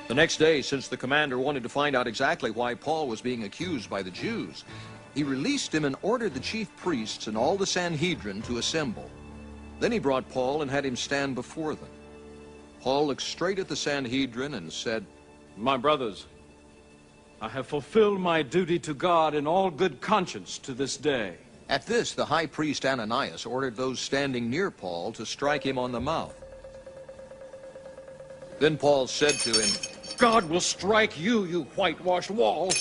The next day, since the commander wanted to find out exactly why Paul was being accused by the Jews, he released him and ordered the chief priests and all the Sanhedrin to assemble. Then he brought Paul and had him stand before them. Paul looked straight at the Sanhedrin and said, "My brothers, I have fulfilled my duty to God in all good conscience to this day." At this, the high priest Ananias ordered those standing near Paul to strike him on the mouth. Then Paul said to him, "God will strike you, you whitewashed wall.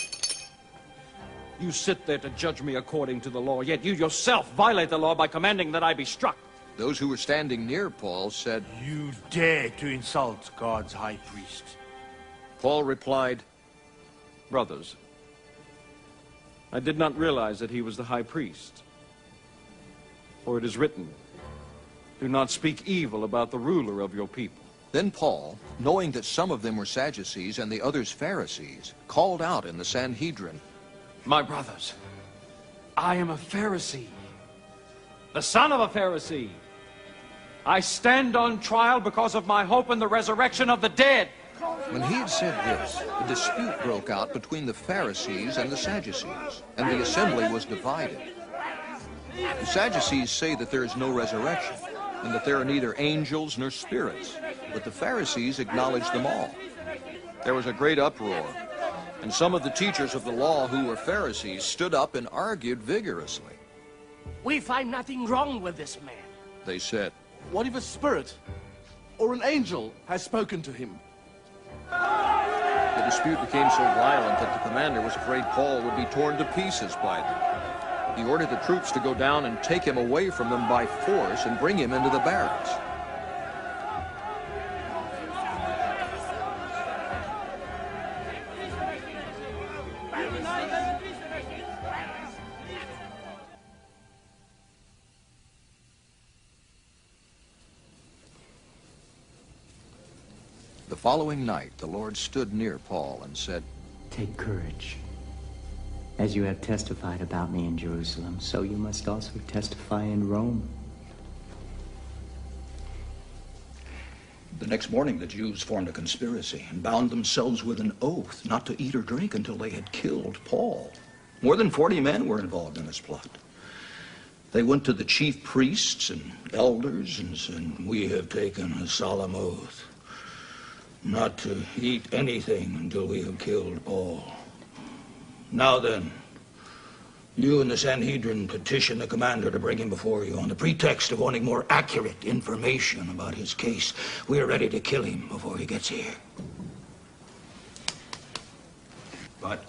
You sit there to judge me according to the law, yet you yourself violate the law by commanding that I be struck." Those who were standing near Paul said, "You dare to insult God's high priest." Paul replied, "Brothers, I did not realize that he was the high priest. For it is written, 'Do not speak evil about the ruler of your people.'" Then Paul, knowing that some of them were Sadducees and the others Pharisees, called out in the Sanhedrin, "My brothers, I am a Pharisee, the son of a Pharisee. I stand on trial because of my hope in the resurrection of the dead." When he had said this, a dispute broke out between the Pharisees and the Sadducees, and the assembly was divided. The Sadducees say that there is no resurrection, and that there are neither angels nor spirits, but the Pharisees acknowledge them all. There was a great uproar, and some of the teachers of the law who were Pharisees stood up and argued vigorously. "We find nothing wrong with this man." They said, "What if a spirit or an angel has spoken to him?" The dispute became so violent that the commander was afraid Paul would be torn to pieces by them. He ordered the troops to go down and take him away from them by force and bring him into the barracks. The following night, the Lord stood near Paul and said, "Take courage. As you have testified about me in Jerusalem, so you must also testify in Rome." The next morning, the Jews formed a conspiracy and bound themselves with an oath not to eat or drink until they had killed Paul. More than 40 men were involved in this plot. They went to the chief priests and elders and said, "We have taken a solemn oath not to eat anything until we have killed Paul. Now then, you and the Sanhedrin petition the commander to bring him before you on the pretext of wanting more accurate information about his case. We are ready to kill him before he gets here." But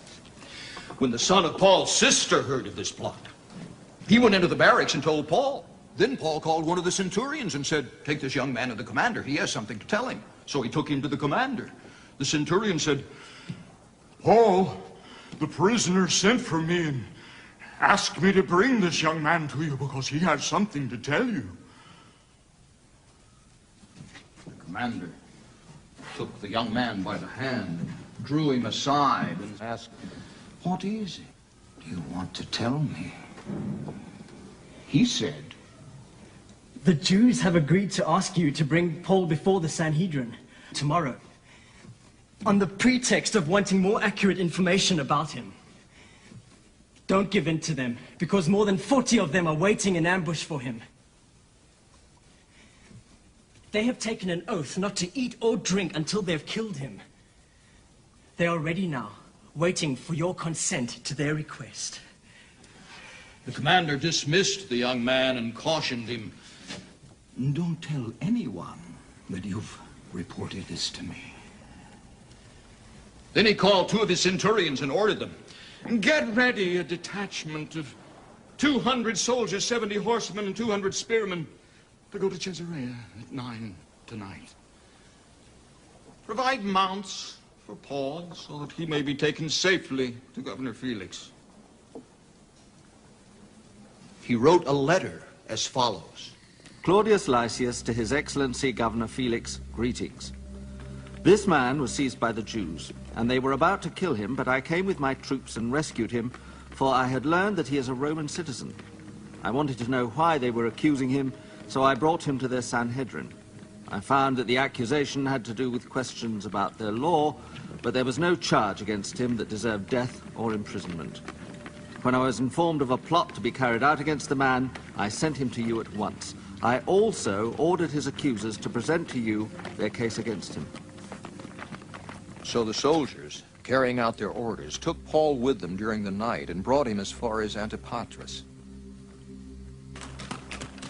when the son of Paul's sister heard of this plot, he went into the barracks and told Paul. Then Paul called one of the centurions and said, "Take this young man to the commander. He has something to tell him." So he took him to the commander. The centurion said, "Paul, the prisoner, sent for me and asked me to bring this young man to you because he has something to tell you." The commander took the young man by the hand and drew him aside and asked, "What is it you want to tell me?" He said, "The Jews have agreed to ask you to bring Paul before the Sanhedrin tomorrow, on the pretext of wanting more accurate information about him. Don't give in to them, because more than 40 of them are waiting in ambush for him. They have taken an oath not to eat or drink until they've killed him. They are ready now, waiting for your consent to their request." The commander dismissed the young man and cautioned him, "Don't tell anyone that you've reported this to me." Then he called 2 of his centurions and ordered them, "Get ready a detachment of 200 soldiers, 70 horsemen, and 200 spearmen to go to Caesarea at 9 tonight. Provide mounts for Paul so that he may be taken safely to Governor Felix." He wrote a letter as follows. Claudius Lysias to His Excellency Governor Felix, greetings. This man was seized by the Jews, and they were about to kill him, but I came with my troops and rescued him, for I had learned that he is a Roman citizen. I wanted to know why they were accusing him, so I brought him to their Sanhedrin. I found that the accusation had to do with questions about their law, but there was no charge against him that deserved death or imprisonment. When I was informed of a plot to be carried out against the man, I sent him to you at once. I also ordered his accusers to present to you their case against him. So the soldiers, carrying out their orders, took Paul with them during the night and brought him as far as Antipatris.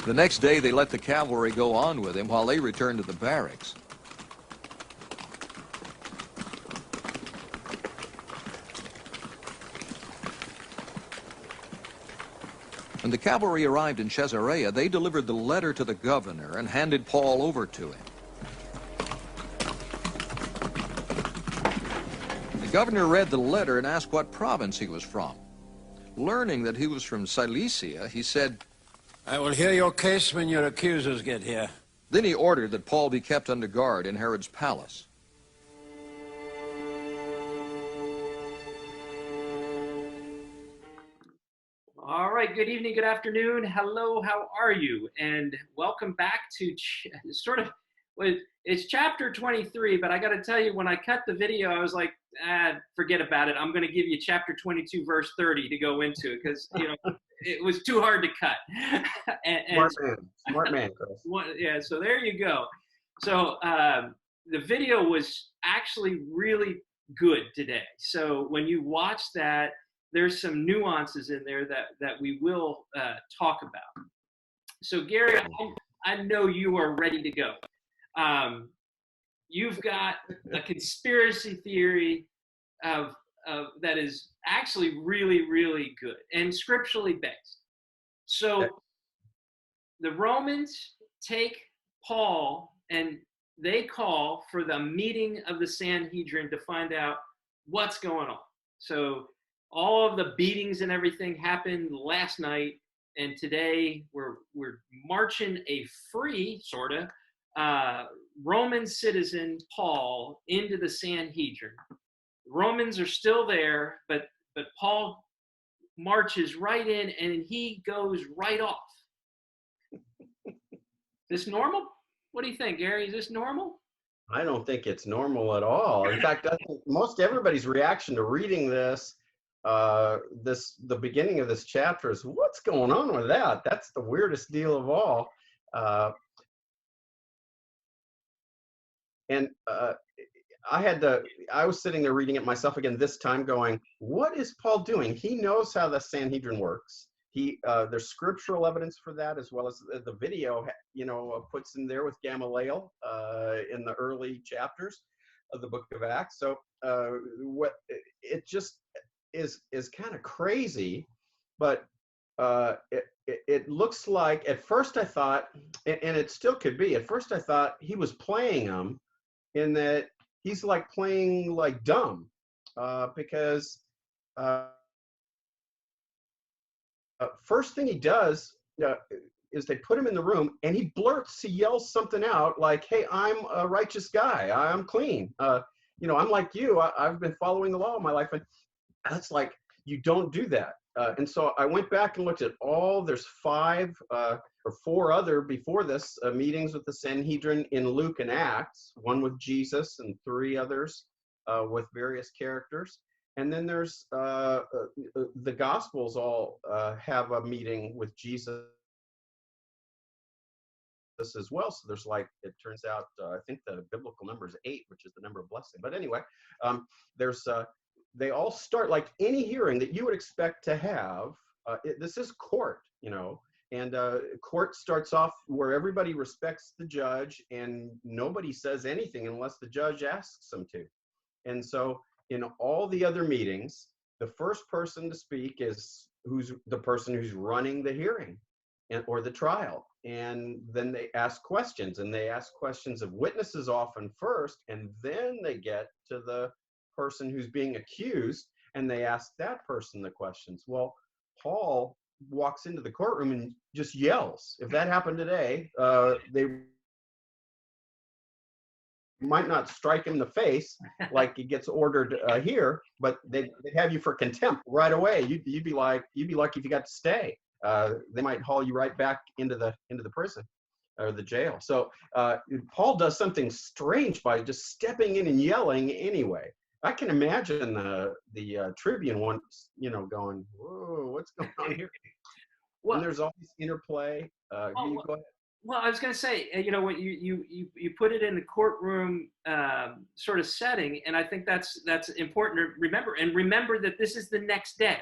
The next day they let the cavalry go on with him while they returned to the barracks. When the cavalry arrived in Caesarea, they delivered the letter to the governor and handed Paul over to him. The governor read the letter and asked what province he was from. Learning that he was from Cilicia, he said, "I will hear your case when your accusers get here." Then he ordered that Paul be kept under guard in Herod's palace. All right, good evening, good afternoon. Hello, how are you? And welcome back to it's chapter 23, but I got to tell you, when I cut the video, I was like, forget about it. I'm going to give you chapter 22, verse 30 to go into because, it was too hard to cut. Smart man, Chris. Yeah, so there you go. So the video was actually really good today. So when you watch that, there's some nuances in there that we will talk about. So Gary, I know you are ready to go. You've got a conspiracy theory of that is actually really, really good and scripturally based. So the Romans take Paul and they call for the meeting of the Sanhedrin to find out what's going on. So all of the beatings and everything happened last night, and today we're marching a free, sort of, Roman citizen Paul into the Sanhedrin. Romans are still there, but Paul marches right in and he goes right off. Is this normal? What do you think, Gary? Is this normal? I don't think it's normal at all. In fact, I think most everybody's reaction to reading this, the beginning of this chapter is, what's going on with that? That's the weirdest deal of all. I was sitting there reading it myself again this time going, what is Paul doing? He knows how the Sanhedrin works. There's scriptural evidence for that, as well as the video, puts in there with Gamaliel in the early chapters of the book of Acts. So what it just is kind of crazy, but it looks like, at first I thought, and it still could be, at first I thought he was playing them in that he's like playing like dumb, because first thing he does is they put him in the room and he yells something out like, hey, I'm a righteous guy. I'm clean. I'm like you. I've been following the law all my life. And that's like, you don't do that. And so I went back and looked at there's 5 or 4 other before this meetings with the Sanhedrin in Luke and Acts, 1 with Jesus and 3 others with various characters. And then there's the Gospels all have a meeting with Jesus as well. So there's it turns out, I think the biblical number is 8, which is the number of blessing. But anyway, they all start like any hearing that you would expect to have. This is court, and court starts off where everybody respects the judge and nobody says anything unless the judge asks them to. And so in all the other meetings, the first person to speak is the person who's running the hearing or the trial. And then they ask questions, and they ask questions of witnesses often first, and then they get to the person who's being accused, and they ask that person the questions. Well, Paul walks into the courtroom and just yells. If that happened today, they might not strike him in the face like he gets ordered here, but they'd have you for contempt right away. You'd be lucky if you got to stay. They might haul you right back into the prison. or the jail. So Paul does something strange by just stepping in and yelling anyway. I can imagine the Tribune once, going, "Whoa, what's going on here?" Well, and there's all this interplay. You go ahead. Well, I was going to say, what you put it in the courtroom sort of setting, and I think that's important to remember. And remember that this is the next day,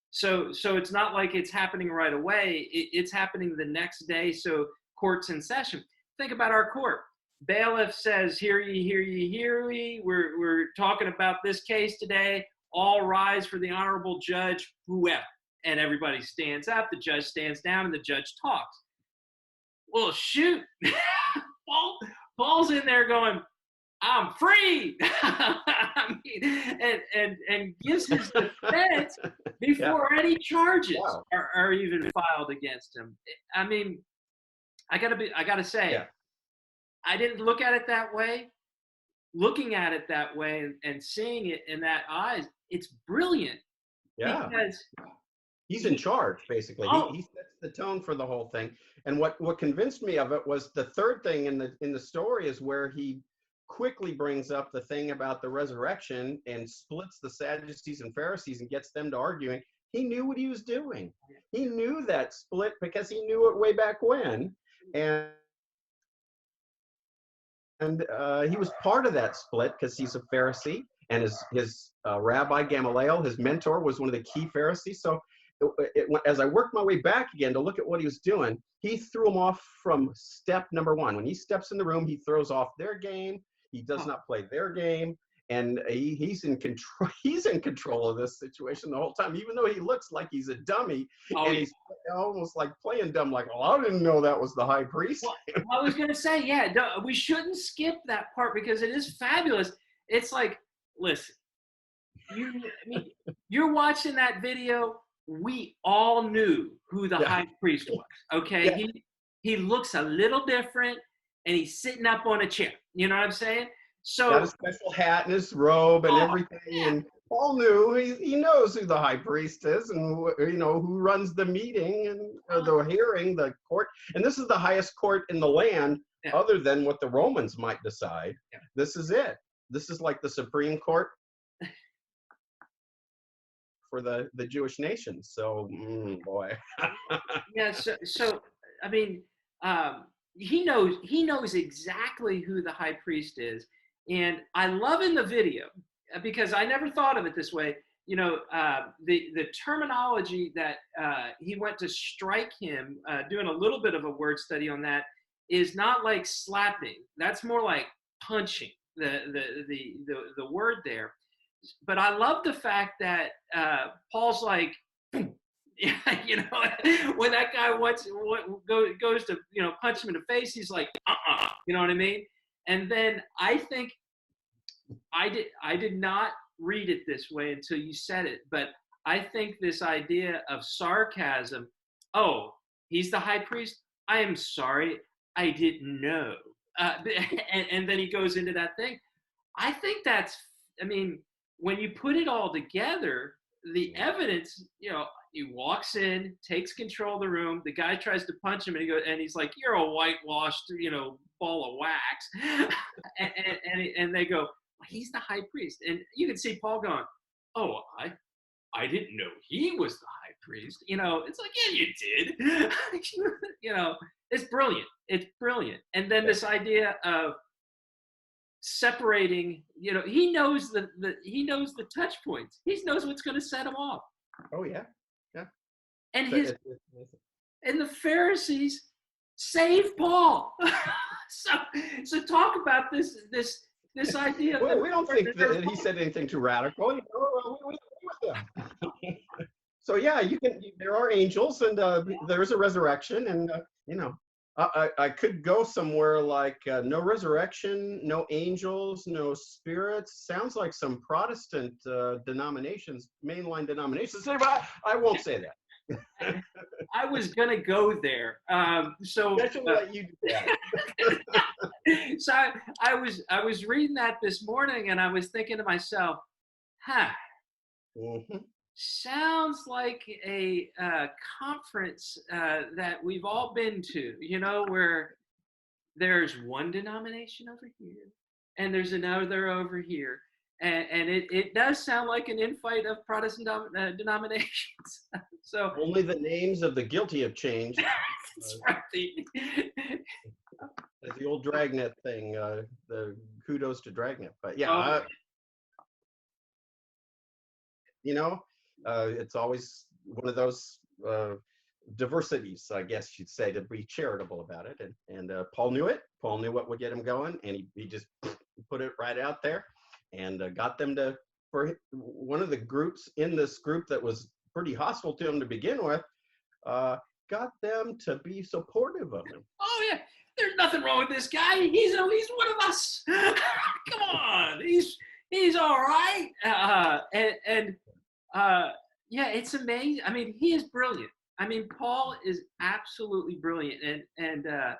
so it's not like it's happening right away. It's happening the next day. So court's in session. Think about our court. Bailiff says, "Hear ye, hear ye, hear ye. We're talking about this case today. All rise for the honorable judge, whoever." And everybody stands up. The judge stands down, and the judge talks. Well, shoot, Paul's in there going, "I'm free," I mean, and gives his defense before any charges are even filed against him. I mean, I gotta say, I didn't look at it that way. Looking at it that way and seeing it in that eyes, it's brilliant. Yeah. Because he's in charge, basically. He sets the tone for the whole thing. And what convinced me of it was the third thing in the story is where he quickly brings up the thing about the resurrection and splits the Sadducees and Pharisees and gets them to arguing. He knew what he was doing. He knew that split because he knew it way back when. And he was part of that split because he's a Pharisee, and his Rabbi Gamaliel, his mentor, was one of the key Pharisees. So as I worked my way back again to look at what he was doing, he threw him off from step number one. When he steps in the room, he throws off their game. He does not play their game, and he's in control. He's in control of this situation the whole time, even though he looks like he's a dummy, and he's almost like playing dumb. Like, well, I didn't know that was the high priest. Well, I was going to say, we shouldn't skip that part because it is fabulous. It's like, listen, you're watching that video. We all knew who the high priest was. Okay, he looks a little different, and he's sitting up on a chair. You know what I'm saying? So got a special hat and his robe and everything. And Paul knew he knows who the high priest is, and who runs the meeting and the hearing, the court. And this is the highest court in the land, other than what the Romans might decide. This is it. This is like the Supreme Court for the Jewish nation. So, boy. So I mean, he knows exactly who the high priest is, and I love in the video because I never thought of it this way. The terminology that he went to strike him, doing a little bit of a word study on that, is not like slapping. That's more like punching. The word there. But I love the fact that Paul's like, when that guy goes to punch him in the face, he's like, you know what I mean? And then I think I did not read it this way until you said it, but I think this idea of sarcasm. Oh, he's the high priest. I am sorry, I didn't know. And then he goes into that thing. I think that's. I mean, when you put it all together, the evidence, he walks in, takes control of the room. The guy tries to punch him, and he's like, "You're a whitewashed, ball of wax." and they go, well, "He's the high priest," and you can see Paul going, "Oh, I didn't know he was the high priest." It's like, yeah, you did. It's brilliant. It's brilliant. And then this idea of separating, he knows he knows the touch points. He knows what's going to set him off. Oh yeah. And and the Pharisees save Paul. so talk about this idea. Well, we don't think that he said anything too radical. We agree with him. So yeah, there are angels, and there's a resurrection, and I could go somewhere like no resurrection, no angels, no spirits. Sounds like some Protestant denominations, mainline denominations. But I won't say that. I was gonna go there. So I should let you do that. So I was reading that this morning, and I was thinking to myself, sounds like a conference that we've all been to, where there's one denomination over here, and there's another over here. And it does sound like an infight of Protestant denominations. So only the names of the guilty have changed. That's right. As the old Dragnet thing, the kudos to Dragnet. But yeah, it's always one of those diversities, I guess you'd say, to be charitable about it. And Paul knew it. Paul knew what would get him going, and he just put it right out there and got them to, for one of the groups in this group that was pretty hostile to him to begin with, got them to be supportive of him. Oh yeah, there's nothing wrong with this guy. He's one of us. Come on, he's all right. Yeah, it's amazing. I mean, he is brilliant. I mean, Paul is absolutely brilliant. And a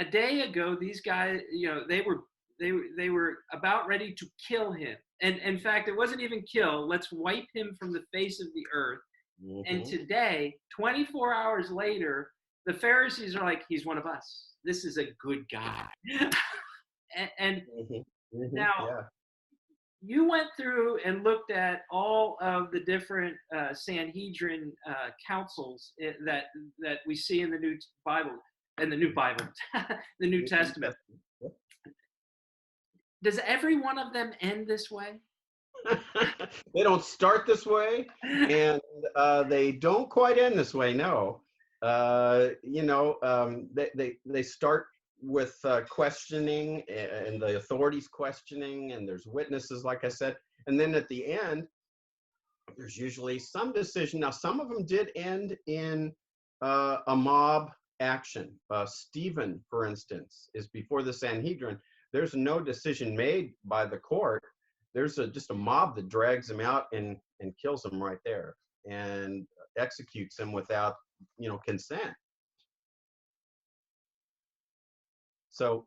day ago, these guys, they were about ready to kill him. And in fact, it wasn't even kill. Let's wipe him from the face of the earth. Mm-hmm. And today, 24 hours later, the Pharisees are like, he's one of us. This is a good guy. and now, you went through and looked at all of the different Sanhedrin councils that we see in the New Bible, the New Testament. Does every one of them end this way? They don't start this way, and they don't quite end this way. No, they start with questioning, and the authorities questioning, and there's witnesses, like I said, and then at the end, there's usually some decision. Now, some of them did end in a mob action. Stephen, for instance, is before the Sanhedrin. There's no decision made by the court. There's just a mob that drags him out and kills him right there and executes him without, consent. So,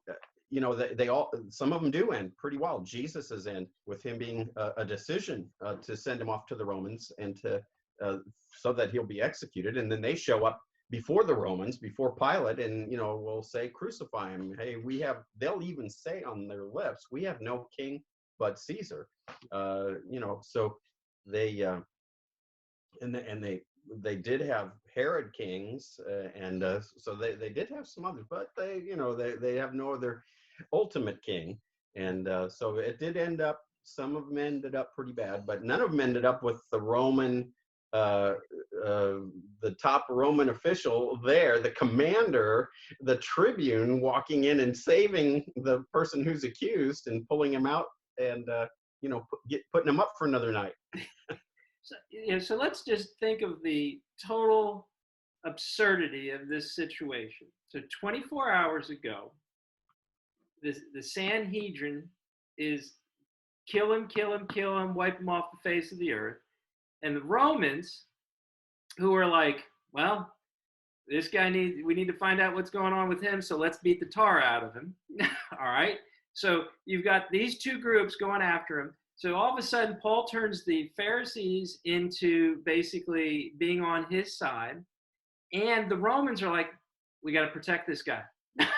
they all, some of them do end pretty well. Jesus's end with him being a decision to send him off to the Romans and to so that he'll be executed. And then they show up before the Romans, before Pilate, and will say, crucify him. Hey, they'll even say on their lips, we have no king but Caesar. So they they did have Herod kings, and so they did have some others, but they have no other ultimate king. And so it did end up, some of them ended up pretty bad, but none of them ended up with the Roman, the top Roman official there, the commander, the tribune, walking in and saving the person who's accused and pulling him out and putting him up for another night. So let's just think of the total absurdity of this situation. So 24 hours ago, the Sanhedrin is kill him, wipe him off the face of the earth. And the Romans, who are like, well, this guy we need to find out what's going on with him, so let's beat the tar out of him. All right. So you've got these two groups going after him. So all of a sudden, Paul turns the Pharisees into basically being on his side. And the Romans are like, we got to protect this guy. If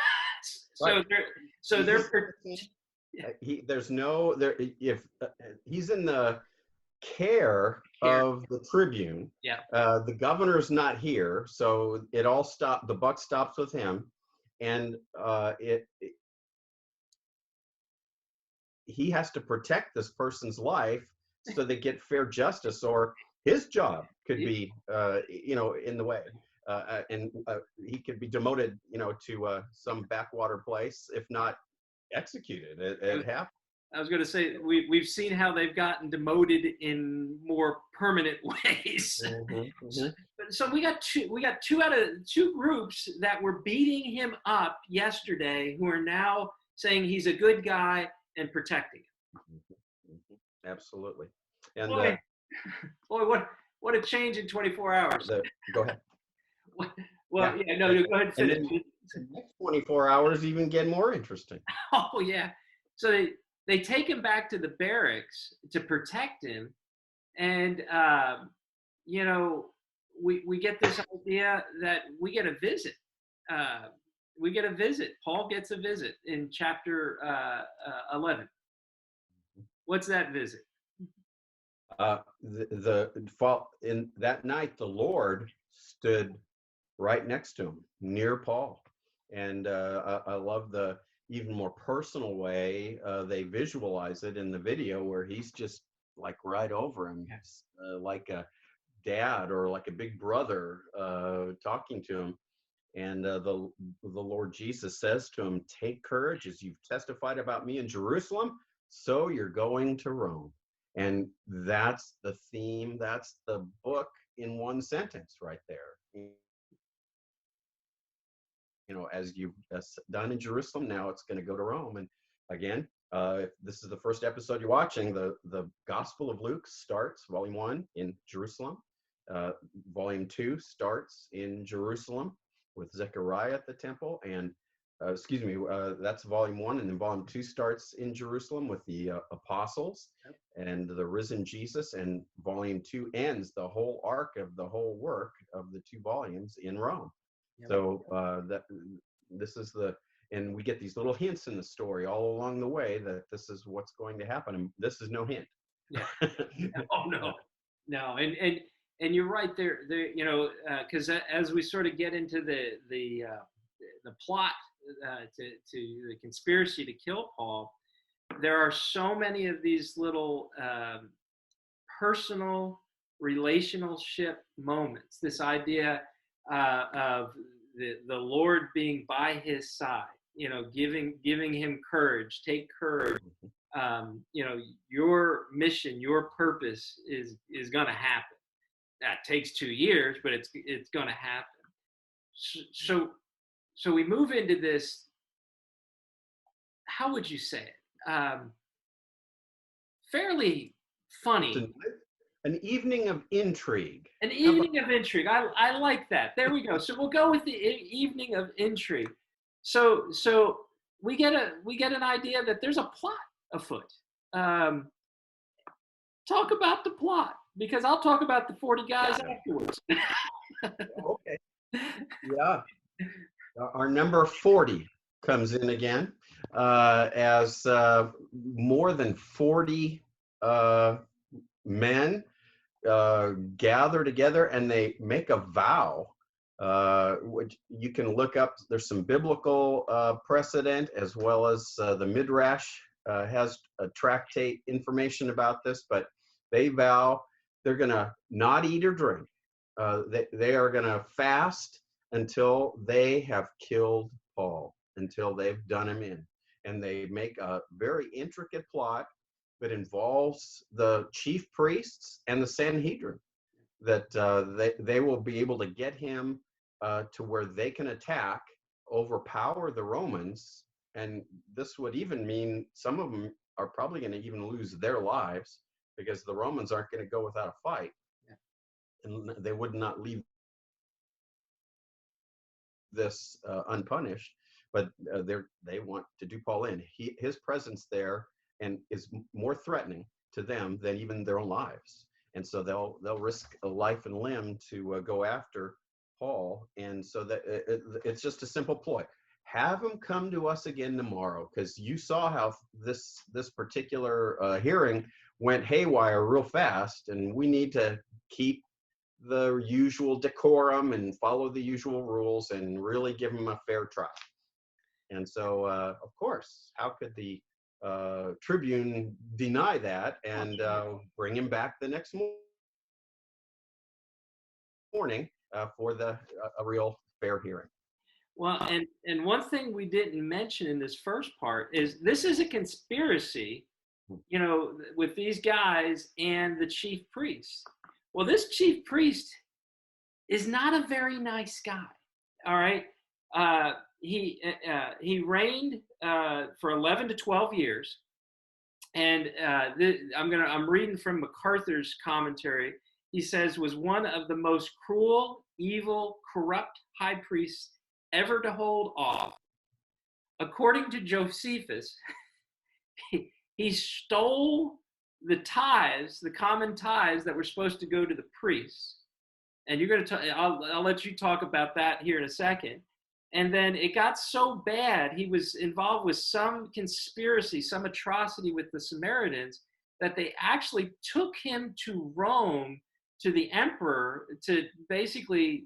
he's in the care of the tribune, the governor's not here, so it all stopped. The buck stops with him, and he has to protect this person's life so they get fair justice, or his job could be in the way, and he could be demoted to some backwater place, if not executed. It happened. I was going to say, we've seen how they've gotten demoted in more permanent ways. Mm-hmm. So we got two out of two groups that were beating him up yesterday, who are now saying he's a good guy and protecting him. Mm-hmm. Absolutely. And boy, what a change in 24 hours. Go ahead. Go ahead. Finish. And then the next 24 hours even get more interesting. Oh yeah. So they take him back to the barracks to protect him, and we get this idea that we get a visit. we get a visit. Paul gets a visit in chapter 11. What's that visit? In that night, the Lord stood right next to him, near Paul. And I love the even more personal way they visualize it in the video, where he's just like right over him, like a dad or like a big brother talking to him. And the Lord Jesus says to him, "Take courage, as you've testified about me in Jerusalem, so you're going to Rome." And that's the theme, that's the book in one sentence right there. You know, as you've done in Jerusalem, now it's going to go to Rome. And again, if this is the first episode you're watching, the Gospel of Luke starts, volume 1, in Jerusalem. Volume 2 starts in Jerusalem with Zechariah at the temple. And that's volume 1. And then volume 2 starts in Jerusalem with the apostles and the risen Jesus. And volume 2 ends the whole arc of the whole work of the 2 volumes in Rome. So this is and we get these little hints in the story all along the way that this is what's going to happen. And this is no hint. Yeah. Oh, no. And you're right there, you know, because as we sort of get into the plot to the conspiracy to kill Paul, there are so many of these little personal relationship moments. This idea of the Lord being by his side, you know, giving him courage. Take courage. You know, your mission, your purpose is going to happen. That takes 2 years, but it's going to happen. So we move into this. How would you say it? Fairly funny. An evening of intrigue. An evening of intrigue. I like that. There we go. So we'll go with the evening of intrigue. So we get an idea that there's a plot afoot. Talk about the plot, because I'll talk about the 40 guys afterwards. Okay. Yeah. Our number 40 comes in again as more than 40 men gather together, and they make a vow, which you can look up. There's some biblical precedent, as well as the Midrash has a tractate information about this, but they vow they're going to not eat or drink. They are going to fast until they have killed Paul, until they've done him in. And they make a very intricate plot that involves the chief priests and the Sanhedrin, that they will be able to get him to where they can attack, overpower the Romans. And this would even mean some of them are probably going to even lose their lives, because the Romans aren't going to go without a fight. And they would not leave this unpunished, but they want to do Paul in. His presence there and is more threatening to them than even their own lives. And so they'll risk a life and limb to go after Paul. And so that it's just a simple ploy. Have him come to us again tomorrow, because you saw how this particular hearing went haywire real fast, and we need to keep the usual decorum and follow the usual rules and really give him a fair trial. And so, of course, how could the Tribune deny that and bring him back the next morning for a real fair hearing? Well, and one thing we didn't mention in this first part is this is a conspiracy, you know, with these guys and the chief priest. Well, this chief priest is not a very nice guy. All right, he reigned for 11 to 12 years, and I'm reading from MacArthur's commentary. He says was one of the most cruel, evil, corrupt high priests ever to hold off. According to Josephus, he stole the tithes, the common tithes that were supposed to go to the priests. And you're going to I'll let you talk about that here in a second. And then it got so bad, he was involved with some conspiracy, some atrocity with the Samaritans, that they actually took him to Rome, to the emperor, to basically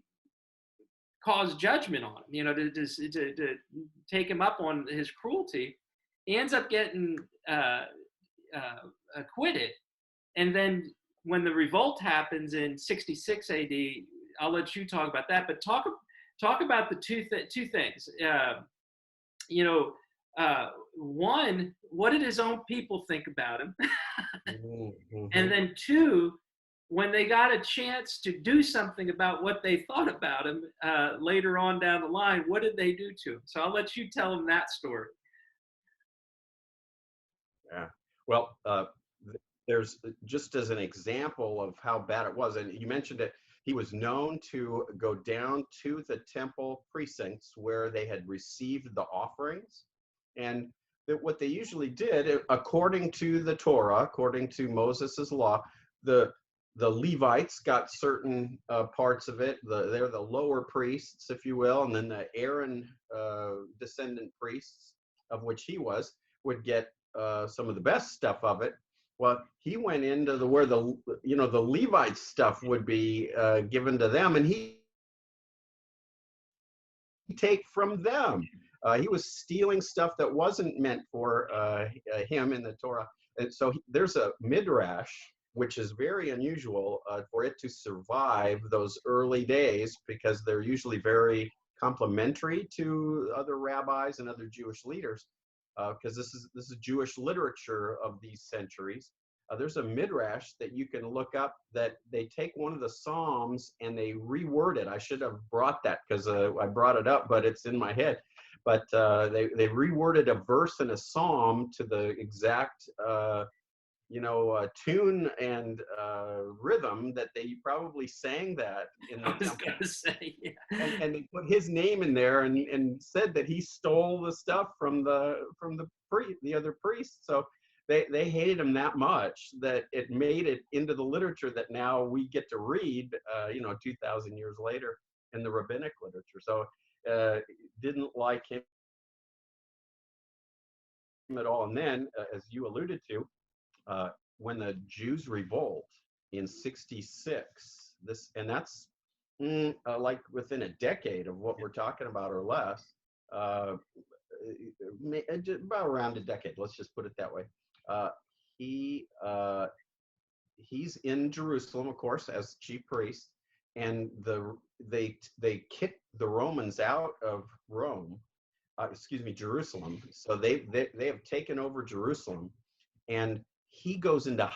cause judgment on him, you know, to take him up on his cruelty. He ends up getting acquitted. And then when the revolt happens in 66 AD, I'll let you talk about that, but talk about the two things. You know, one, what did his own people think about him? Mm-hmm. And then two, when they got a chance to do something about what they thought about him later on down the line, what did they do to him? So I'll let you tell him that story. Yeah. Well, there's just as an example of how bad it was, and you mentioned it, he was known to go down to the temple precincts where they had received the offerings. And what they usually did, according to the Torah, according to Moses's law, the Levites got certain parts of it. They're the lower priests, if you will, and then the Aaron descendant priests, of which he was, would get some of the best stuff of it. Well, he went into where the Levite stuff would be given to them, and he take from them. He was stealing stuff that wasn't meant for him in the Torah. And so there's a midrash, which is very unusual for it to survive those early days, because they're usually very complementary to other rabbis and other Jewish leaders. Because this is Jewish literature of these centuries. There's a midrash that you can look up that they take one of the Psalms and they reword it. I should have brought that because I brought it up, but it's in my head. But they reworded a verse in a Psalm to the exact tune and rhythm that they probably sang that in the temple. I was gonna say, yeah. And they put his name in there and said that he stole the stuff from the other priests. So they hated him that much that it made it into the literature that now we get to read 2,000 years later in the rabbinic literature. So didn't like him at all. And then as you alluded to, when the Jews revolt in 66, that's like within a decade of what we're talking about or less, about around a decade, let's just put it that way. He's in Jerusalem, of course, as chief priest, and they kicked the Romans out of Jerusalem. So they have taken over Jerusalem, and he goes into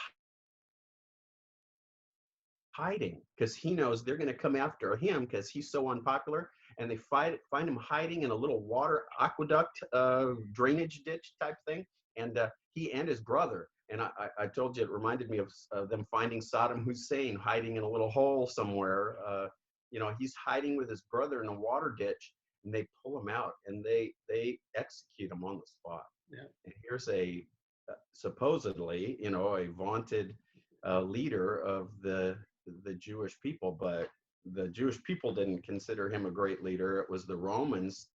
hiding because he knows they're going to come after him because he's so unpopular, and they find him hiding in a little water aqueduct drainage ditch type thing, and he and his brother, and I told you it reminded me of them finding Saddam Hussein hiding in a little hole somewhere. He's hiding with his brother in a water ditch, and they pull him out and they execute him on the spot. Yeah. And here's a supposedly a vaunted leader of the Jewish people, but the Jewish people didn't consider him a great leader. It was the Romans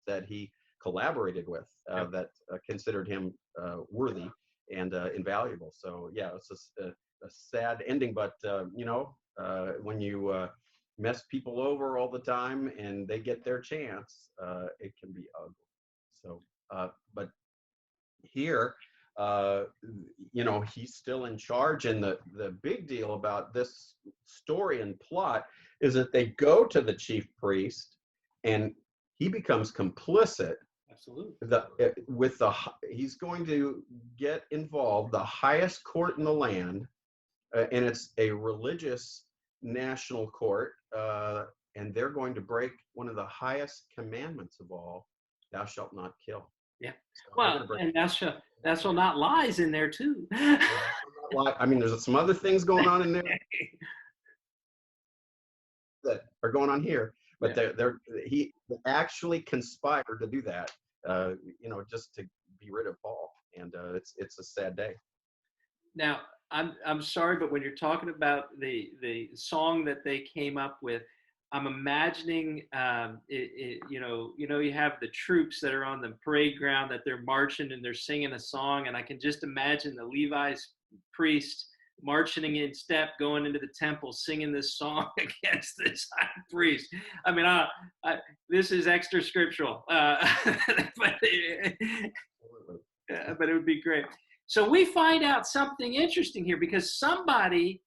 that he collaborated with that considered him worthy and invaluable. So yeah, it's a sad ending, but when you mess people over all the time and they get their chance, it can be ugly. So but here he's still in charge, and the big deal about this story and plot is that they go to the chief priest and he becomes complicit. Absolutely. He's going to get involved, the highest court in the land, and it's a religious national court, and they're going to break one of the highest commandments of all: thou shalt not kill. Yeah. Well, and thou shalt not lies in there too. I mean, there's some other things going on in there that are going on here, but he actually conspired to do that, just to be rid of Paul, and it's a sad day. Now, I'm sorry, but when you're talking about the song that they came up with, I'm imagining, you have the troops that are on the parade ground, that they're marching and they're singing a song, and I can just imagine the Levi's priest marching in step, going into the temple, singing this song against this high priest. I mean, this is extra scriptural, but it would be great. So we find out something interesting here, because somebody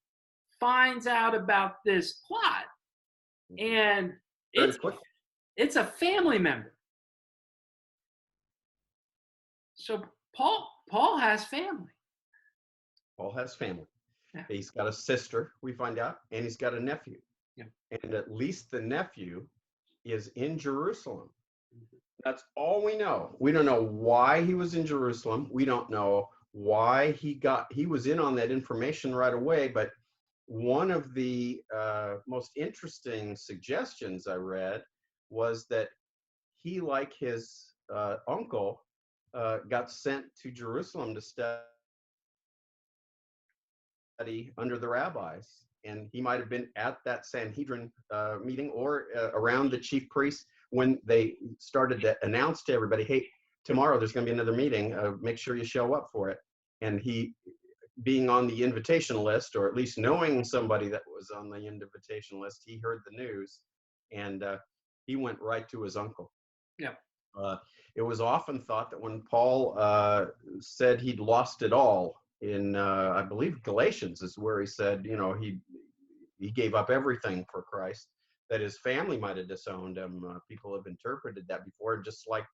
finds out about this plot, and it's a family member. So Paul has family. Paul has family. Yeah. He's got a sister, we find out, and he's got a nephew. Yeah. And at least the nephew is in Jerusalem. That's all we know. We don't know why he was in Jerusalem. We don't know why he was in on that information right away. But one of the most interesting suggestions I read was that he, like his uncle, got sent to Jerusalem to study under the rabbis, and he might have been at that Sanhedrin meeting or around the chief priests when they started to announce to everybody, hey, tomorrow there's going to be another meeting, make sure you show up for it. And he, being on the invitation list, or at least knowing somebody that was on the invitation list, he heard the news, and he went right to his uncle. Yeah. It was often thought that when Paul said he'd lost it all, in I believe Galatians is where he said, he gave up everything for Christ, that his family might have disowned him. People have interpreted that before, just like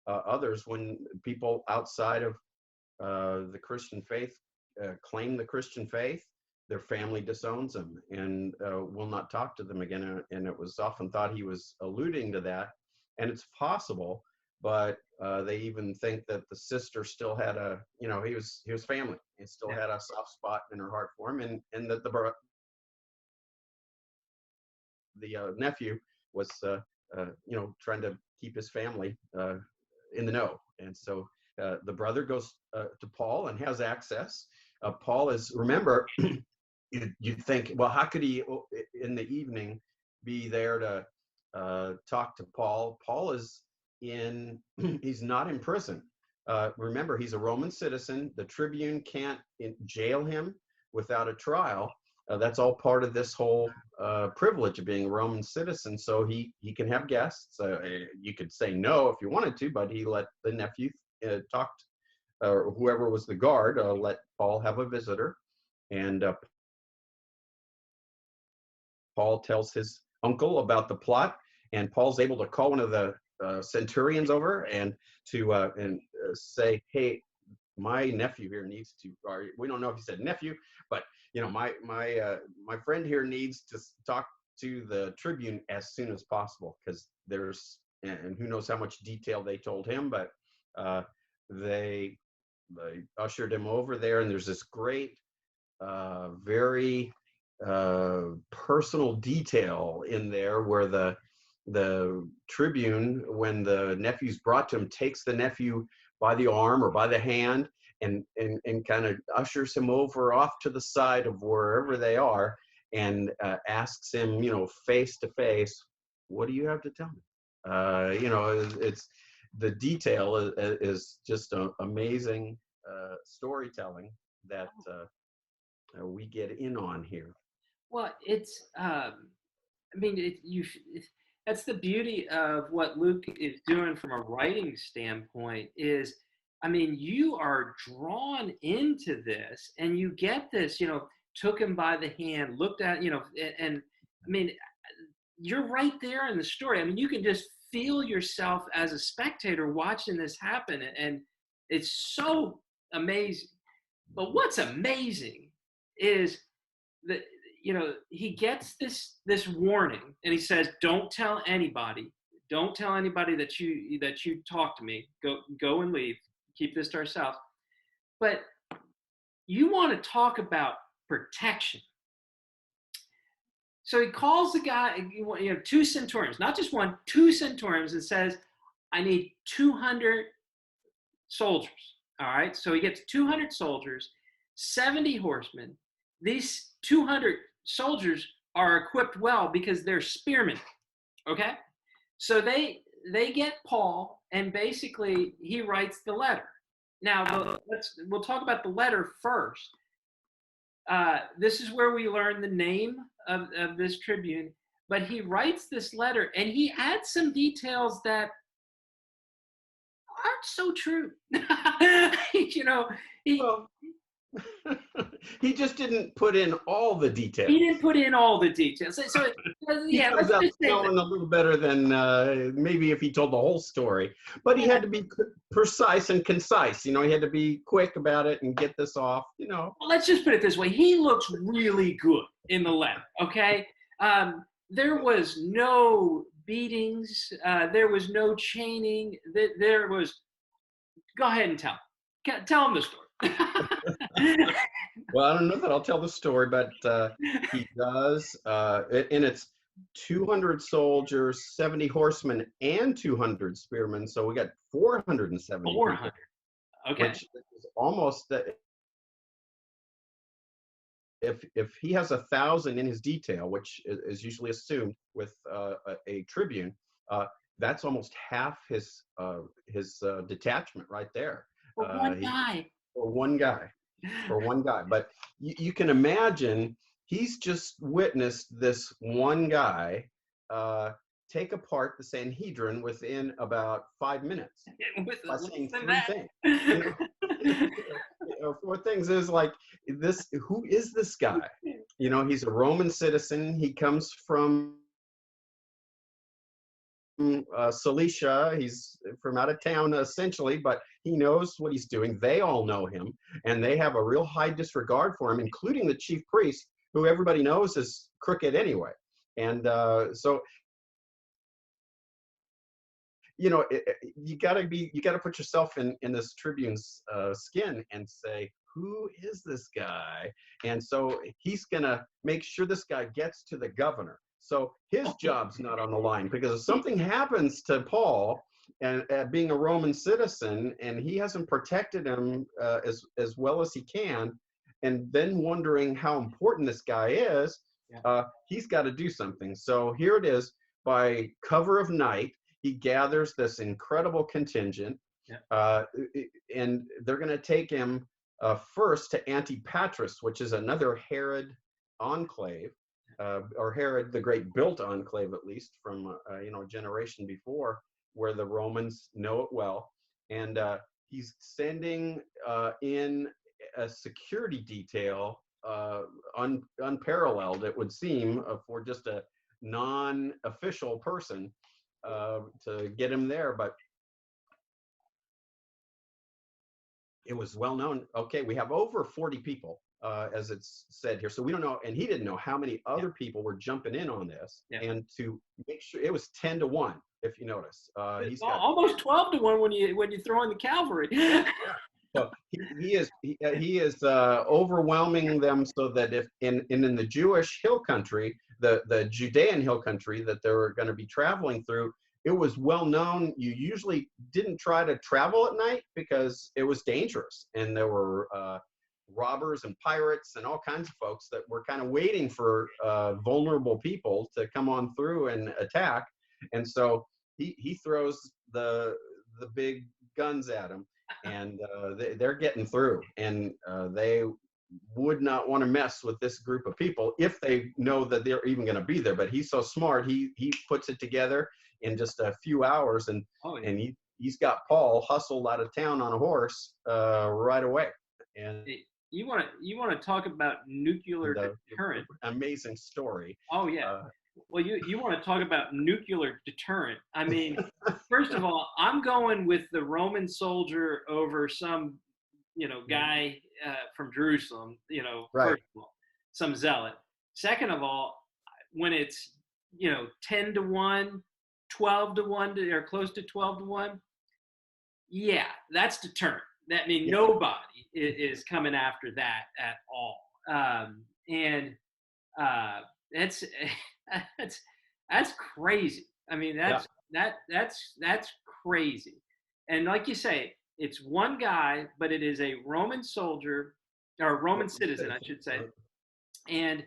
others, when people outside of the Christian faith claim the Christian faith, their family disowns them and will not talk to them again. And it was often thought he was alluding to that, and it's possible. But they even think that the sister still had he was family. He still had a soft spot in her heart for him, and that the nephew was, trying to keep his family in the know. And so the brother goes to Paul and has access. Paul is, remember, you'd think, well, how could he in the evening be there to talk to Paul? Paul is he's not in prison. Remember, he's a Roman citizen. The tribune can't jail him without a trial. That's all part of this whole privilege of being a Roman citizen. So he can have guests. You could say no if you wanted to, but he let the nephew talk, or whoever was the guard, let Paul have a visitor. And Paul tells his uncle about the plot, and Paul's able to call one of the centurions over and to say, hey, my nephew here needs to, or we don't know if he said nephew, but my friend here needs to talk to the tribune as soon as possible, because there's, and who knows how much detail they told him, but they ushered him over there, and there's this great very personal detail in there where the tribune, when the nephew's brought to him, takes the nephew by the arm or by the hand and kind of ushers him over off to the side of wherever they are, and asks him, face to face, what do you have to tell me? It's the detail is just amazing storytelling that we get in on here. Well, it's that's the beauty of what Luke is doing from a writing standpoint is, you are drawn into this, and you get this, took him by the hand, looked at, and you're right there in the story. You can just feel yourself as a spectator watching this happen, and it's so amazing. But what's amazing is that, he gets this warning, and he says, don't tell anybody that you talk to me, go and leave, keep this to ourselves. But you want to talk about protection. So he calls the guy, two centurions, not just one, two centurions, and says, I need 200 soldiers. All right. So he gets 200 soldiers, 70 horsemen. These 200 soldiers are equipped well because they're spearmen. Okay, so they get Paul, and basically he writes the letter. Now we'll talk about the letter first. This is where we learn the name of this tribune. But he writes this letter, and he adds some details that aren't so true. He just didn't put in all the details. He didn't put in all the details. So yeah, let's just say knowing a little better than maybe if he told the whole story. But he had to be precise and concise. He had to be quick about it and get this off. Well, let's just put it this way: he looks really good in the letter. Okay, there was no beatings. There was no chaining. There was. Go ahead and tell him the story. Well, I don't know that I'll tell the story, but he does. And it's 200 soldiers, 70 horsemen, and 200 spearmen. So we got 470. 400. Okay. Which is almost if he has 1,000 in his detail, which is usually assumed with a tribune, that's almost half his detachment right there. For one guy. For one guy. But you can imagine he's just witnessed this one guy take apart the Sanhedrin within about 5 minutes by saying 3 things. 4 things is like this. Who is this guy? He's a Roman citizen. He comes from Cilicia. He's from out of town essentially, but he knows what he's doing. They all know him, and they have a real high disregard for him, including the chief priest, who everybody knows is crooked anyway. And so you got to put yourself in this tribune's skin and say, who is this guy? And so he's gonna make sure this guy gets to the governor. So his job's not on the line, because if something happens to Paul, and being a Roman citizen, and he hasn't protected him as well as he can, and then wondering how important this guy is, he's got to do something. So here it is, by cover of night, he gathers this incredible contingent, and they're going to take him first to Antipatris, which is another Herod enclave. Or Herod the Great built enclave, at least from a generation before, where the Romans know it well. And he's sending in a security detail, unparalleled, it would seem, for just a non-official person to get him there. But it was well known. Okay, we have over 40 people. As it's said here. So we don't know, and he didn't know how many other people were jumping in on this. And to make sure, it was 10 to 1, if you notice. He's got almost 12 to 1 when you throw in the cavalry. So he is overwhelming them, so that if in the Jewish hill country, the Judean hill country that they were going to be traveling through, it was well known. You usually didn't try to travel at night because it was dangerous, and there were robbers and pirates and all kinds of folks that were kind of waiting for vulnerable people to come on through and attack. And so he throws the big guns at them, and they're getting through, and they would not want to mess with this group of people if they know that they're even going to be there. But he's so smart, he puts it together in just a few hours, and he's got Paul hustled out of town on a horse right away. And you want to talk about nuclear deterrent? Amazing story. Oh yeah. Well, you want to talk about nuclear deterrent? I mean, first of all, I'm going with the Roman soldier over some, guy from Jerusalem. Right. First of all, some zealot. Second of all, when it's 10 to 1, 12 to 1, or close to 12 to 1, yeah, that's deterrent. That means nobody is coming after that at all, and that's crazy. I mean, that's crazy. And like you say, it's one guy, but it is a Roman soldier, or a Roman citizen, I should say, and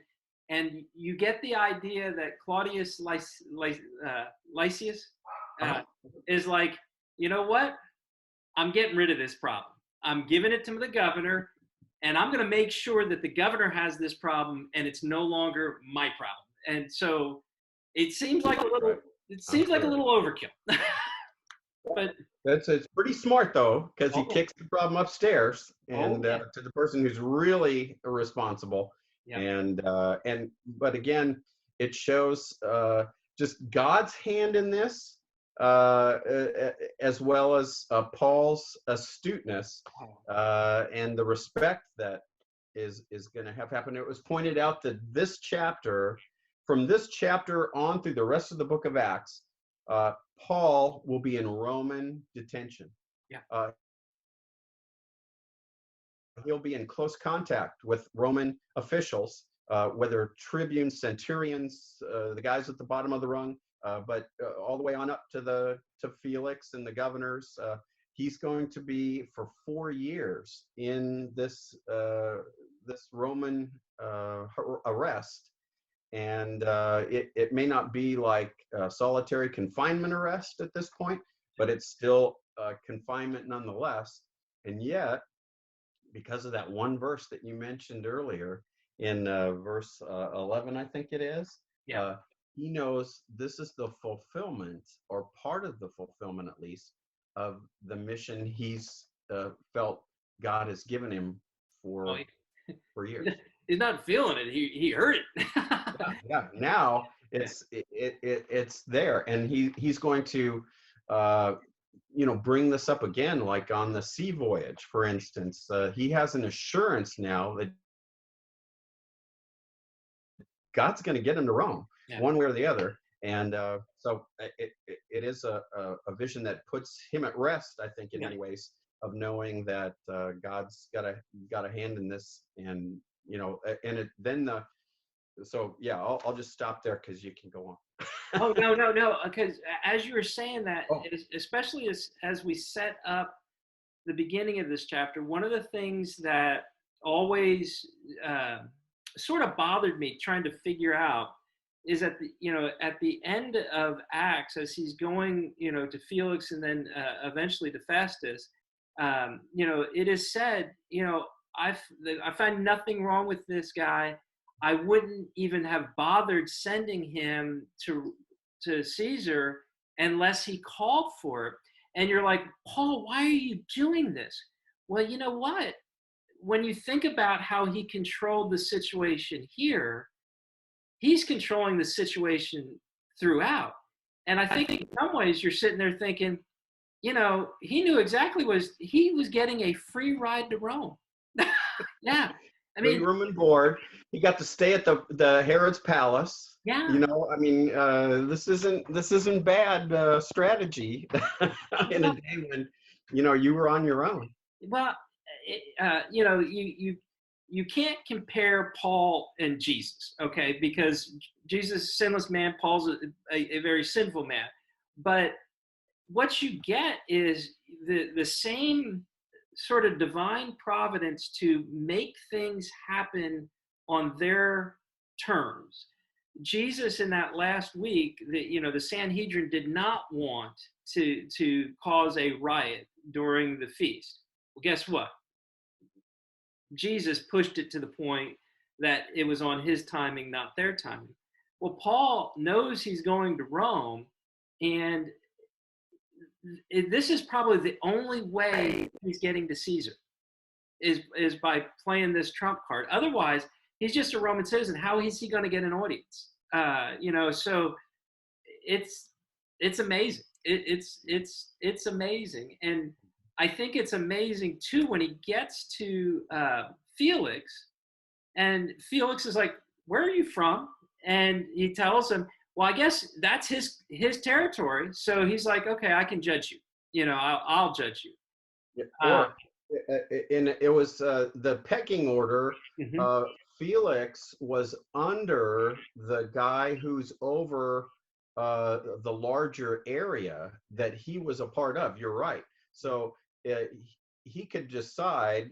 And you get the idea that Claudius Lysias is like, you know what? I'm getting rid of this problem. I'm giving it to the governor, and I'm going to make sure that the governor has this problem, and it's no longer my problem. And so it seems like a little overkill. But it's pretty smart though, because he kicks the problem upstairs and to the person who's really responsible. Yeah. But again, it shows just God's hand in this, as well as Paul's astuteness and the respect that is going to have happened. It was pointed out that this chapter, from this chapter on through the rest of the book of Acts, Paul will be in Roman detention. Yeah. He'll be in close contact with Roman officials, whether tribunes, centurions, the guys at the bottom of the rung, but all the way on up to Felix and the governors. He's going to be for 4 years in this Roman arrest. And it may not be like solitary confinement arrest at this point, but it's still confinement nonetheless. And yet, because of that one verse that you mentioned earlier in verse 11, I think it is, he knows this is the fulfillment, or part of the fulfillment at least, of the mission he's felt God has given him for years. He's not feeling it. He heard it. Yeah. Now it's there, and he's going to bring this up again, like on the sea voyage, for instance. He has an assurance now that God's going to get him to Rome, one way or the other. And so it is a vision that puts him at rest, I think, in many ways, of knowing that God's got a hand in this, and I'll just stop there because you can go on. Oh, no, because as you were saying that, especially as we set up the beginning of this chapter, one of the things that always sort of bothered me trying to figure out is at the end of Acts, as he's going, to Felix and then eventually to Festus, it is said, I find nothing wrong with this guy. I wouldn't even have bothered sending him to Caesar unless he called for it. And you're like, Paul, why are you doing this? Well, you know what? When you think about how he controlled the situation here, he's controlling the situation throughout. And I think in some ways you're sitting there thinking, he knew exactly he was getting a free ride to Rome. Yeah. I mean, room and board. He got to stay at the Herod's palace. Yeah. This isn't bad strategy in a day when you were on your own. Well, you can't compare Paul and Jesus, okay? Because Jesus is a sinless man, Paul's a very sinful man. But what you get is the same sort of divine providence to make things happen on their terms. Jesus, in that last week, the Sanhedrin did not want to cause a riot during the feast. Well, guess what? Jesus pushed it to the point that it was on his timing, not their timing. Well, Paul knows he's going to Rome, and this is probably the only way he's getting to Caesar is by playing this trump card. Otherwise, he's just a Roman citizen. How is he going to get an audience? So it's amazing. It's amazing. And I think it's amazing too when he gets to Felix, and Felix is like, "Where are you from?" And he tells him, well, I guess that's his territory. So he's like, okay, I can judge you. I'll judge you. It was the pecking order. Mm-hmm. Felix was under the guy who's over the larger area that he was a part of. You're right. So he could decide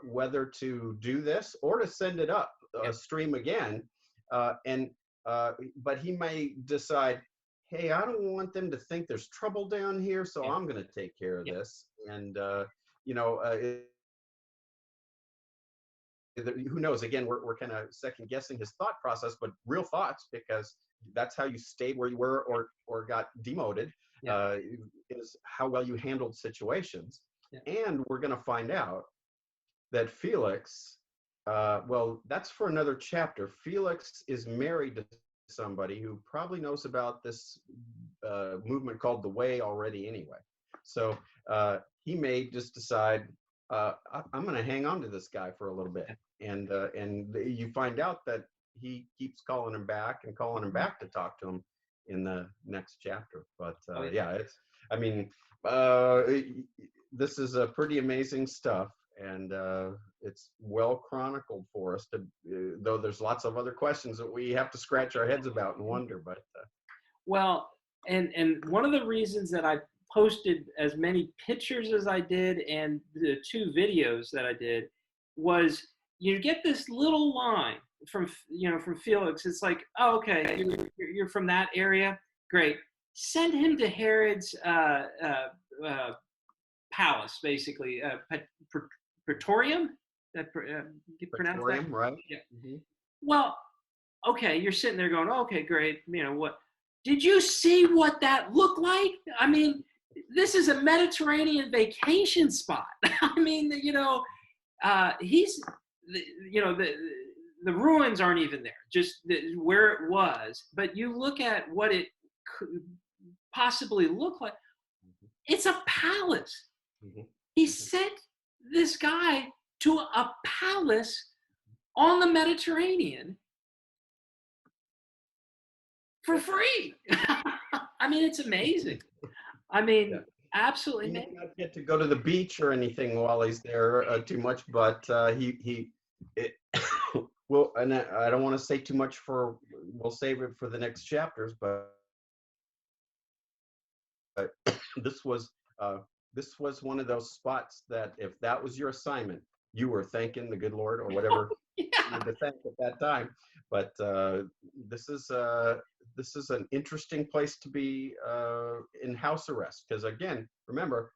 whether to do this or to send it up stream again. But he may decide, hey, I don't want them to think there's trouble down here, so I'm going to take care of this. And who knows? Again, we're kind of second guessing his thought process, but real thoughts, because that's how you stayed where you were or got demoted, is how well you handled situations. And we're going to find out that Felix, well, that's for another chapter. Felix is married to somebody who probably knows about this movement called the Way already anyway. So he may just decide, I'm going to hang on to this guy for a little bit. And you find out that he keeps calling him back and calling him back to talk to him in the next chapter. But this is a pretty amazing stuff. And it's well chronicled for us, though there's lots of other questions that we have to scratch our heads about and wonder. But well, and one of the reasons that I posted as many pictures as I did and the 2 videos that I did was, you get this little line from Felix. It's like, oh, okay, you're from that area, great. Send him to Herod's palace, basically, Praetorium. You pronounce that? Right? Yeah. Mm-hmm. Well, okay, you're sitting there going, okay, great. What? Did you see what that looked like? I mean, this is a Mediterranean vacation spot. I mean, he's, the ruins aren't even there, just where it was. But you look at what it could possibly look like. It's a palace. Mm-hmm. He sent this guy to a palace on the Mediterranean for free. I mean, it's amazing. I mean, absolutely. He may not get to go to the beach or anything while he's there too much, but well, and I don't want to say too much we'll save it for the next chapters, but this was one of those spots that if that was your assignment, you were thanking the good Lord or whatever you had to thank at that time. But this is an interesting place to be in house arrest, because again, remember,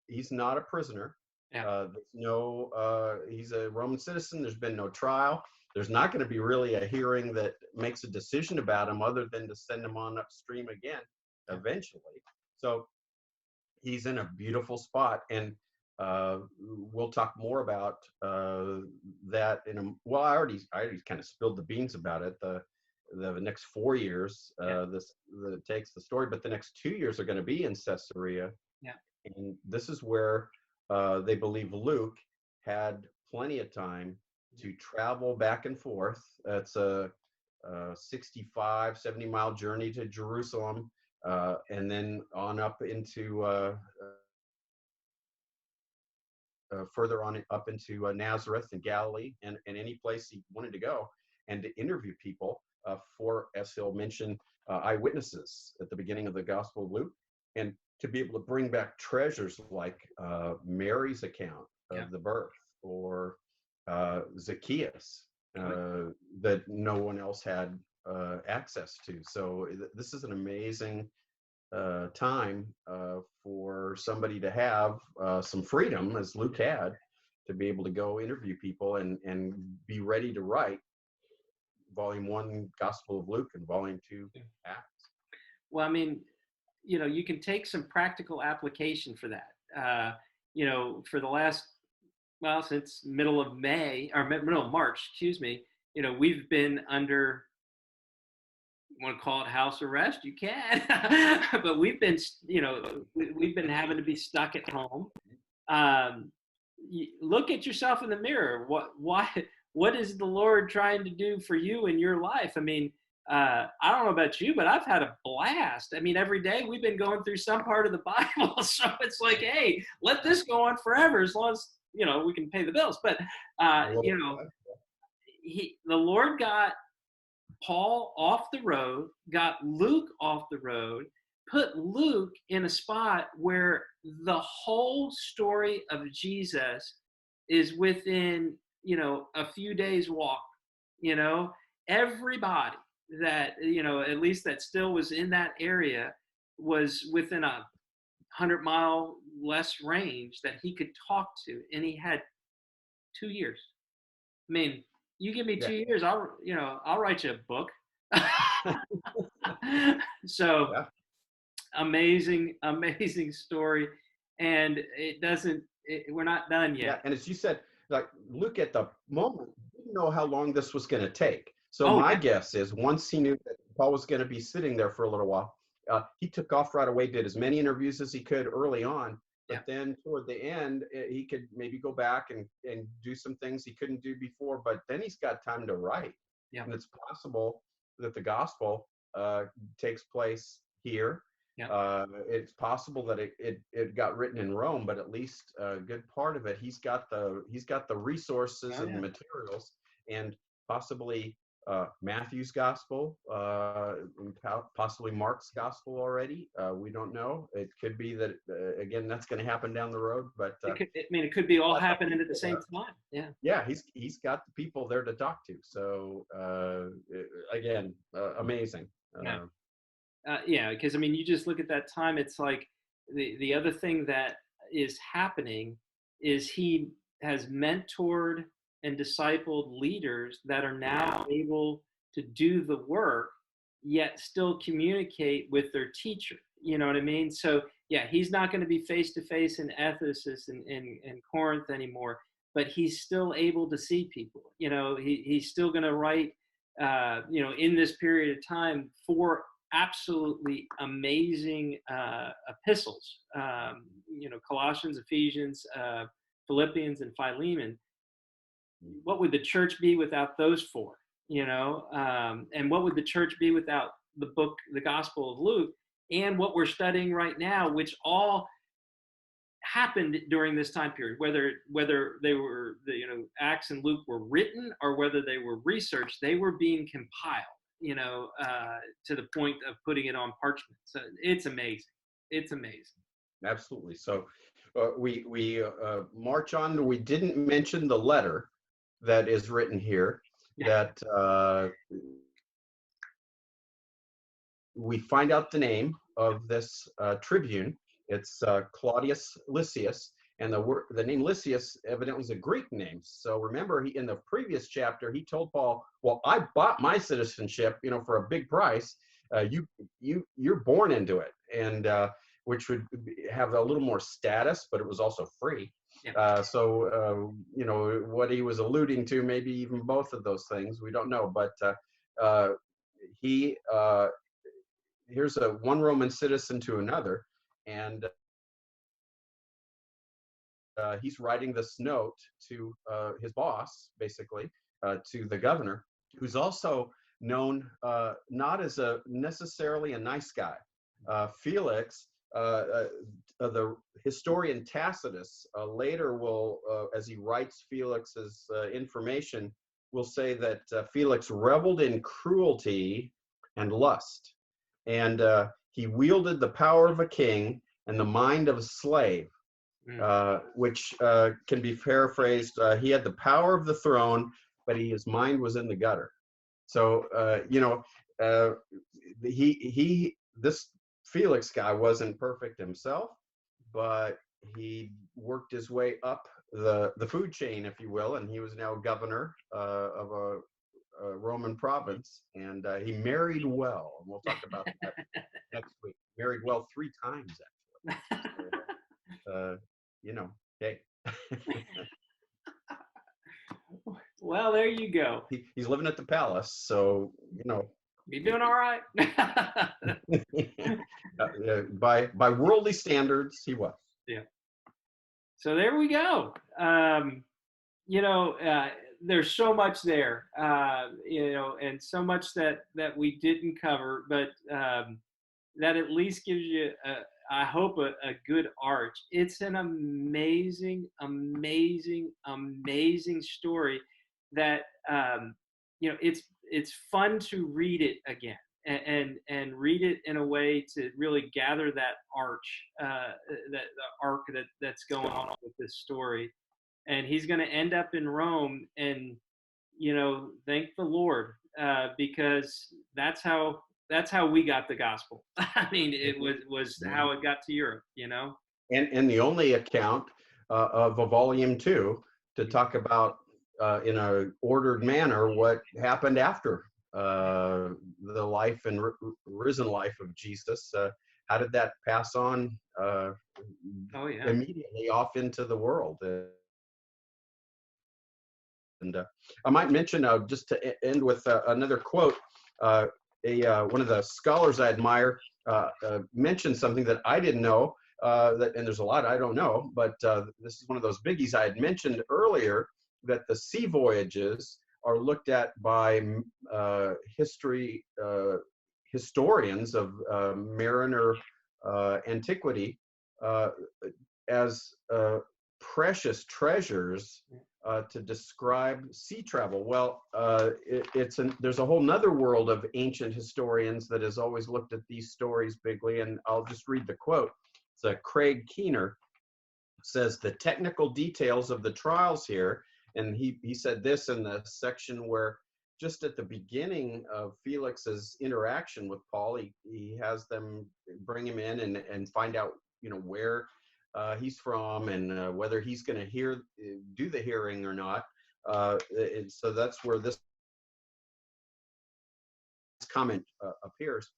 he's not a prisoner. He's a Roman citizen. There's been no trial. There's not going to be really a hearing that makes a decision about him other than to send him on upstream again eventually. So he's in a beautiful spot, and we'll talk more about that I already kind of spilled the beans about it. The next 4 years that it takes the story, but the next 2 years are going to be in Caesarea. And this is where they believe Luke had plenty of time to travel back and forth. It's a 65, 70-mile journey to Jerusalem, and then on up into further on up into Nazareth and Galilee, and any place he wanted to go, and to interview people for, as he'll mention, eyewitnesses at the beginning of the Gospel of Luke, and to be able to bring back treasures like Mary's account of the birth, or Zacchaeus, that no one else had access to. So this is an amazing time for somebody to have some freedom, as Luke had, to be able to go interview people and be ready to write Volume 1 Gospel of Luke and Volume 2 Acts. Well, I mean, you can take some practical application for that. For the last, since middle of March, excuse me, we've been under, you want to call it house arrest, you can, but we've been, we've been having to be stuck at home. Look at yourself in the mirror. What is the Lord trying to do for you in your life? I mean, I don't know about you, but I've had a blast. I mean, every day we've been going through some part of the Bible. So it's like, hey, let this go on forever, as long as, we can pay the bills. But, the Lord got Paul off the road, got Luke off the road, put Luke in a spot where the whole story of Jesus is within, a few days walk, everybody that, at least that still was in that area, was within 100-mile less range that he could talk to, and he had 2 years. I mean, you give me 2 years, I'll write you a book. So amazing story, and we're not done yet. Yeah, and as you said, like, look at the moment. We didn't know how long this was going to take. So my guess is once he knew that Paul was going to be sitting there for a little while, he took off right away, did as many interviews as he could early on. But then toward the end, he could maybe go back and do some things he couldn't do before. But then he's got time to write. Yeah. And it's possible that the gospel takes place here. Yeah. It's possible that it got written in Rome, but at least a good part of it, he's got the resources and the materials, and possibly Matthew's gospel, possibly Mark's gospel already. We don't know. It could be that again, that's going to happen down the road, but it could be all happening at the same time. Yeah. Yeah, he's got the people there to talk to. So again, amazing. Because you just look at that time. It's like the other thing that is happening is he has mentored and discipled leaders that are now able to do the work, yet still communicate with their teacher. You know what I mean? So yeah, he's not going to be face to face in Ephesus and Corinth anymore, but he's still able to see people. He's still going to write, in this period of time, 4 absolutely amazing epistles, Colossians, Ephesians, Philippians, and Philemon. What would the church be without those 4? And what would the church be without the Gospel of Luke, and what we're studying right now, which all happened during this time period, whether they were, Acts and Luke were written or whether they were researched, they were being compiled, to the point of putting it on parchment. So it's amazing. It's amazing. Absolutely. So we march on. We didn't mention the letter that is written here, that we find out the name of this tribune. It's Claudius Lysias, and the name Lysias evidently is a Greek name. So remember, in the previous chapter, he told Paul, "Well, I bought my citizenship, for a big price. You're born into it," and which would have a little more status, but it was also free. Yeah. So what he was alluding to, maybe even both of those things, we don't know. But here's one Roman citizen to another, and he's writing this note to his boss, basically, to the governor, who's also known not as necessarily a nice guy. Felix, the historian Tacitus, later will, as he writes Felix's information, will say that Felix reveled in cruelty and lust, and he wielded the power of a king and the mind of a slave, which can be paraphrased. He had the power of the throne, but his mind was in the gutter. So this Felix guy wasn't perfect himself, but he worked his way up the food chain, if you will, and he was now governor of a Roman province, and he married well, and we'll talk about that next week. Married well 3 times, actually. So, hey. Well, there you go. He's living at the palace, so you're doing all right. By worldly standards, he was. Yeah. So there we go. There's so much there, and so much that we didn't cover, but that at least gives you, I hope, a good arch. It's an amazing, amazing, amazing story that, it's fun to read it again and read it in a way to really gather that arch, the arc that's going on with this story. And he's going to end up in Rome, and thank the Lord because that's how we got the gospel. I mean, it was how it got to Europe, you know. And the only account of a volume 2 to talk about in a ordered manner what happened after the life and risen life of Jesus. How did that pass on immediately off into the world? And I might mention, just to end with another quote, one of the scholars I admire mentioned something that I didn't know, and there's a lot I don't know, but this is one of those biggies I had mentioned earlier, that the sea voyages are looked at by historians of mariner antiquity as precious treasures to describe sea travel. Well, there's a whole nother world of ancient historians that has always looked at these stories bigly, and I'll just read the quote. It's Craig Keener says, the technical details of the trials here, and he said this in the section where just at the beginning of Felix's interaction with Paul, he has them bring him in and find out, where he's from and whether he's going to do the hearing or not. So that's where this comment appears.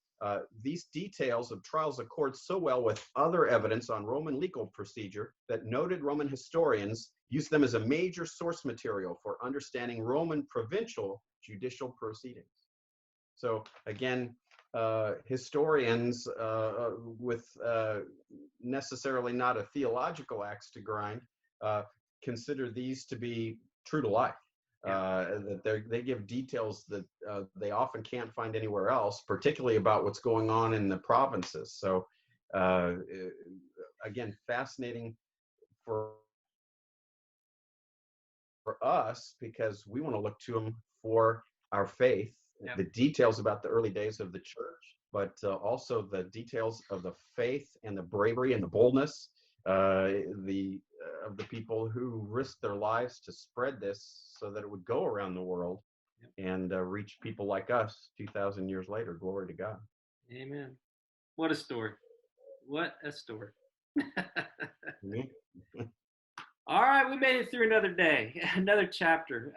These details of trials accord so well with other evidence on Roman legal procedure that noted Roman historians use them as a major source material for understanding Roman provincial judicial proceedings. So again, historians with necessarily not a theological axe to grind consider these to be true to life. That they give details that they often can't find anywhere else, particularly about what's going on in the provinces. So again, fascinating for us because we want to look to them for our faith, the details about the early days of the church, but also the details of the faith and the bravery and the boldness of the people who risked their lives to spread this so that it would go around the world and reach people like us 2,000 years later. Glory to God. Amen. What a story. What a story. All right, we made it through another day, another chapter.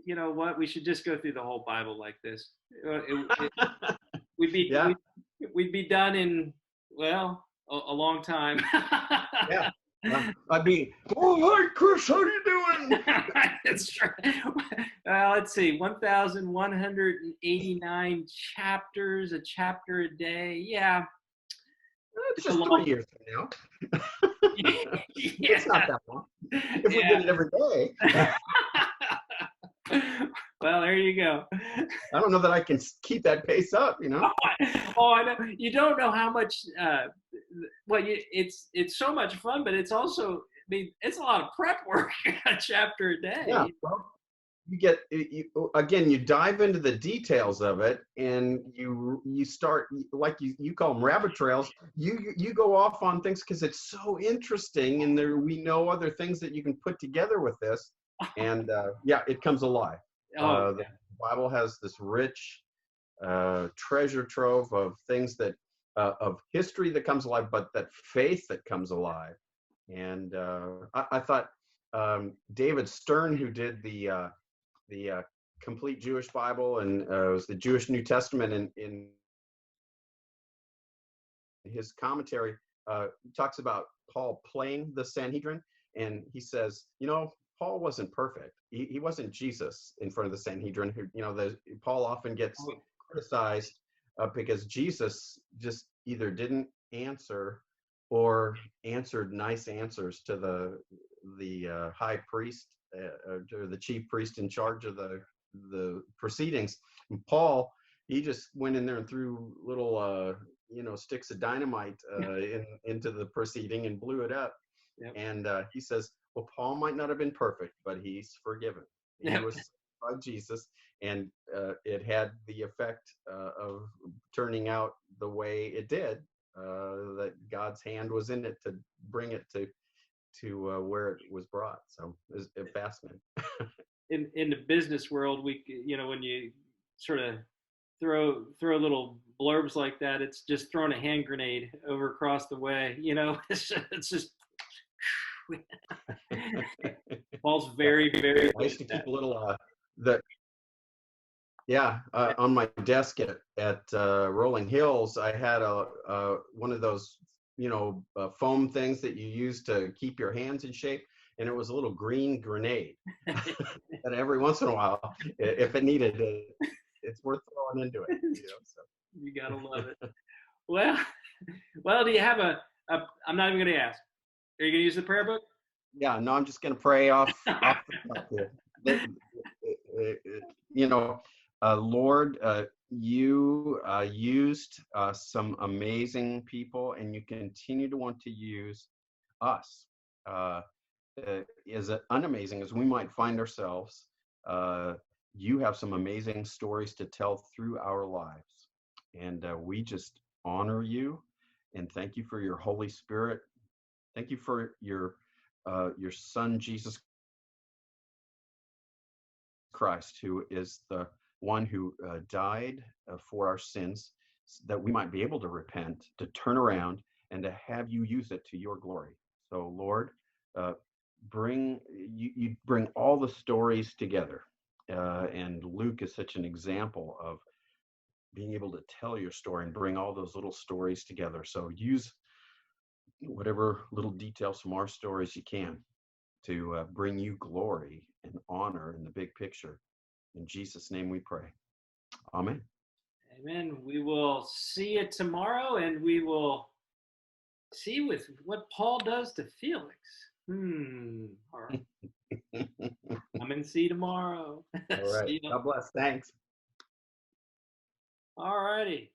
You know what? We should just go through the whole Bible like this. We'd be done in, well, a long time. Yeah. I'd be, oh, hi, Chris, how are you doing? That's true. Well, let's see, 1,189 chapters, a chapter a day. Yeah. It's just 3 years from now. It's not that long. If we did it every day. Well, there you go. I don't know that I can keep that pace up, Oh, I know. You don't know how much. It's so much fun, but it's also, it's a lot of prep work. A chapter a day. Yeah. Well, you dive into the details of it, and you start, like you call them rabbit trails. You go off on things because it's so interesting, and we know other things that you can put together with this, and it comes alive. The Bible has this rich treasure trove of things that of history that comes alive, but that faith that comes alive. And I thought David Stern, who did the complete Jewish Bible, and it was the Jewish New Testament, in his commentary, talks about Paul playing the Sanhedrin, and he says, Paul wasn't perfect. He wasn't Jesus in front of the Sanhedrin. Paul often gets criticized because Jesus just either didn't answer or answered nice answers to the high priest or the chief priest in charge of the proceedings. And Paul, he just went in there and threw little sticks of dynamite into the proceeding and blew it up. Yep. And he says, well, Paul might not have been perfect, but he's forgiven. He was by Jesus, and it had the effect of turning out the way it did, that God's hand was in it to bring it to to where it was brought. So it's fascinating. In the business world, when you sort of throw little blurbs like that, it's just throwing a hand grenade over across the way. It's just Paul's very, very. I used to keep a little on my desk at Rolling Hills. I had one of those foam things that you use to keep your hands in shape, and it was a little green grenade. And every once in a while, if it needed it, it's worth throwing into it. So. You gotta love it. Well, do you have I'm not even gonna ask. Are you gonna use the prayer book? Yeah, no, I'm just gonna pray off the top here. Lord, you used some amazing people, and you continue to want to use us. As unamazing as we might find ourselves, you have some amazing stories to tell through our lives. And we just honor you and thank you for your Holy Spirit. Thank you for your Son, Jesus Christ, who is the one who died for our sins, that we might be able to repent, to turn around, and to have you use it to your glory. So, Lord, bring all the stories together. And Luke is such an example of being able to tell your story and bring all those little stories together. So use whatever little details from our stories you can to bring you glory and honor in the big picture. In Jesus' name we pray. Amen. Amen. We will see you tomorrow, and we will see with what Paul does to Felix. All right. I'm in see you tomorrow. All right. God bless. Thanks. All righty.